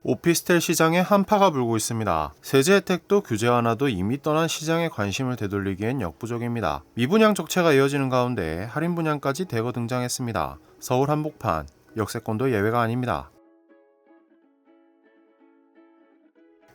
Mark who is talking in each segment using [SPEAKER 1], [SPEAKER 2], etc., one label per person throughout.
[SPEAKER 1] 오피스텔 시장에 한파가 불고 있습니다. 세제 혜택도 규제 완화도 이미 떠난 시장에 관심을 되돌리기엔 역부족입니다. 미분양 적체가 이어지는 가운데 할인 분양까지 대거 등장했습니다. 서울 한복판, 역세권도 예외가 아닙니다.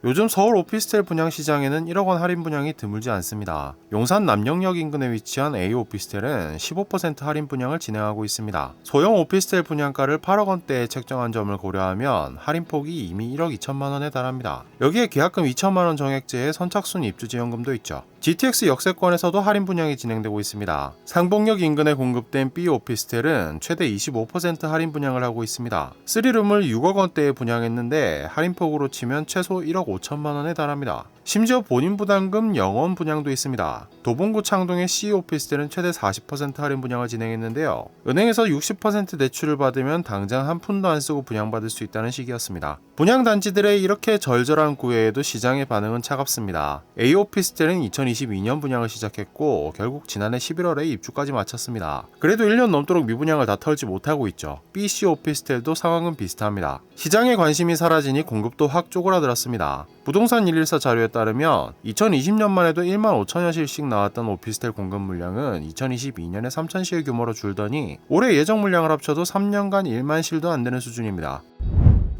[SPEAKER 1] 요즘 서울 오피스텔 분양 시장에는 1억 원 할인 분양이 드물지 않습니다. 용산 남영역 인근에 위치한 A 오피스텔은 15% 할인 분양을 진행하고 있습니다. 소형 오피스텔 분양가를 8억 원대에 책정한 점을 고려하면 할인폭이 이미 1억 2천만 원에 달합니다. 여기에 계약금 2천만 원 정액제에 선착순 입주지원금도 있죠. GTX 역세권에서도 할인 분양이 진행되고 있습니다. 상봉역 인근에 공급된 B 오피스텔은 최대 25% 할인 분양을 하고 있습니다. 3룸을 6억 원대에 분양했는데 할인폭으로 치면 최소 1억 5천만 원에 달합니다. 심지어 본인 부담금 0원 분양도 있습니다. 도봉구 창동의 C 오피스텔은 최대 40% 할인 분양을 진행했는데요. 은행에서 60% 대출을 받으면 당장 한 푼도 안 쓰고 분양받을 수 있다는 시기였습니다. 분양 단지들의 이렇게 절절한 구애에도 시장의 반응은 차갑습니다. A 오피스텔은 2022년 분양을 시작했고 결국 지난해 11월에 입주까지 마쳤습니다. 그래도 1년 넘도록 미분양을 다 털지 못하고 있죠. B, C 오피스텔도 상황은 비슷합니다. 시장의 관심이 사라지니 공급도 확 쪼그라들었습니다. 부동산 114 자료에 따르면 2020년만 해도 1만 5천여 실씩 나왔던 오피스텔 공급 물량은 2022년에 3천 실 규모로 줄더니 올해 예정 물량을 합쳐도 3년간 1만 실도 안 되는 수준입니다.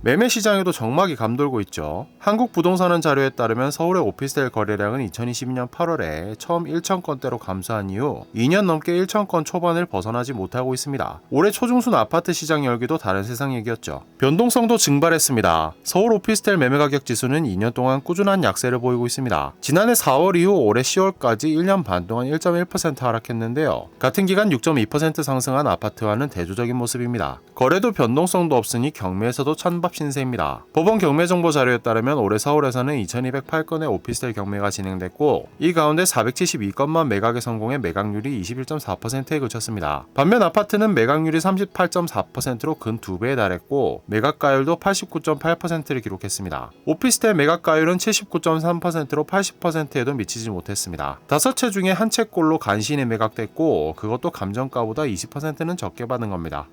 [SPEAKER 1] 매매 시장에도 정막이 감돌고 있죠. 한국부동산원 자료에 따르면 서울의 오피스텔 거래량은 2022년 8월에 처음 1,000건대로 감소한 이후 2년 넘게 1,000건 초반을 벗어나지 못하고 있습니다. 올해 초중순 아파트 시장 열기도 다른 세상 얘기였죠. 변동성도 증발했습니다. 서울 오피스텔 매매가격 지수는 2년 동안 꾸준한 약세를 보이고 있습니다. 지난해 4월 이후 올해 10월까지 1년 반 동안 1.1% 하락했는데요. 같은 기간 6.2% 상승한 아파트와는 대조적인 모습입니다. 거래도 변동성도 없으니 경매에서도 찬밥 신세입니다. 법원 경매 정보 자료에 따르면 올해 서울에서는 2208건의 오피스텔 경매가 진행됐고 이 가운데 472건만 매각에 성공해 매각률이 21.4%에 그쳤습니다. 반면 아파트는 매각률이 38.4%로 근 2배에 달했고 매각가율도 89.8%를 기록했습니다. 오피스텔 매각가율은 79.3%로 80%에도 미치지 못했습니다. 5채 중에 한 채꼴로 간신히 매각됐고 그것도 감정가보다 20%는 적게 받은 겁니다.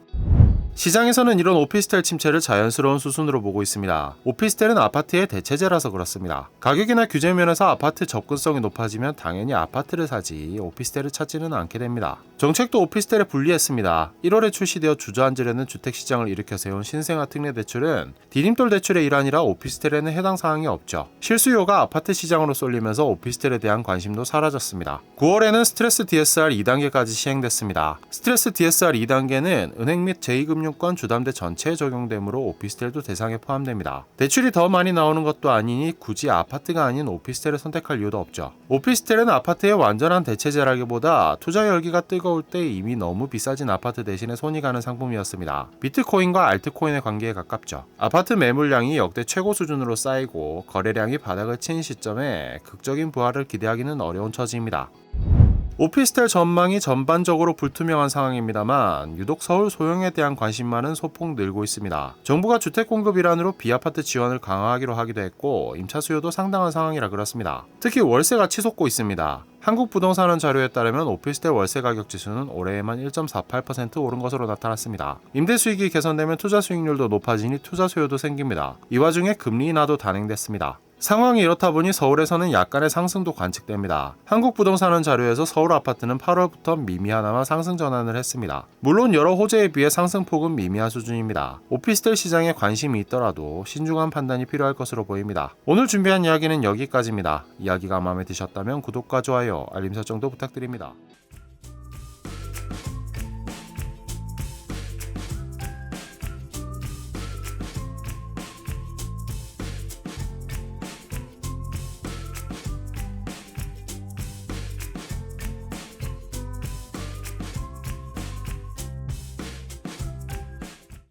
[SPEAKER 1] 시장에서는 이런 오피스텔 침체를 자연스러운 수순으로 보고 있습니다. 오피스텔은 아파트의 대체제라서 그렇습니다. 가격이나 규제 면에서 아파트 접근성이 높아지면 당연히 아파트를 사지 오피스텔을 찾지는 않게 됩니다. 정책도 오피스텔에 불리했습니다. 1월에 출시되어 주저앉으려는 주택시장을 일으켜 세운 신생아 특례 대출은 디딤돌 대출의 일환이라 오피스텔에는 해당 사항이 없죠. 실수요가 아파트 시장으로 쏠리면서 오피스텔에 대한 관심도 사라졌습니다. 9월에는 스트레스 DSR 2단계까지 시행됐습니다. 스트레스 DSR 2단계는 은행 및 제2금융권 주담대 전체에 적용되므로 오피스텔도 대상에 포함됩니다. 대출이 더 많이 나오는 것도 아니니 굳이 아파트가 아닌 오피스텔을 선택할 이유도 없죠. 오피스텔은 아파트의 완전한 대체제라기보다 투자 열기가 뜨거울 때 이미 너무 비싸진 아파트 대신에 손이 가는 상품이었습니다. 비트코인과 알트코인의 관계에 가깝죠. 아파트 매물량이 역대 최고 수준으로 쌓이고 거래량이 바닥을 친 시점에 극적인 부활을 기대하기는 어려운 처지입니다. 오피스텔 전망이 전반적으로 불투명한 상황입니다만 유독 서울 소형에 대한 관심만은 소폭 늘고 있습니다. 정부가 주택 공급 일환으로 비아파트 지원을 강화하기로 하기도 했고 임차 수요도 상당한 상황이라 그렇습니다. 특히 월세가 치솟고 있습니다. 한국부동산원 자료에 따르면 오피스텔 월세 가격 지수는 올해에만 1.48% 오른 것으로 나타났습니다. 임대 수익이 개선되면 투자 수익률도 높아지니 투자 수요도 생깁니다. 이 와중에 금리 인하도 단행됐습니다. 상황이 이렇다 보니 서울에서는 약간의 상승도 관측됩니다. 한국부동산원 자료에서 서울 아파트는 8월부터 미미하나마 상승 전환을 했습니다. 물론 여러 호재에 비해 상승폭은 미미한 수준입니다. 오피스텔 시장에 관심이 있더라도 신중한 판단이 필요할 것으로 보입니다. 오늘 준비한 이야기는 여기까지입니다. 이야기가 마음에 드셨다면 구독과 좋아요, 알림 설정도 부탁드립니다.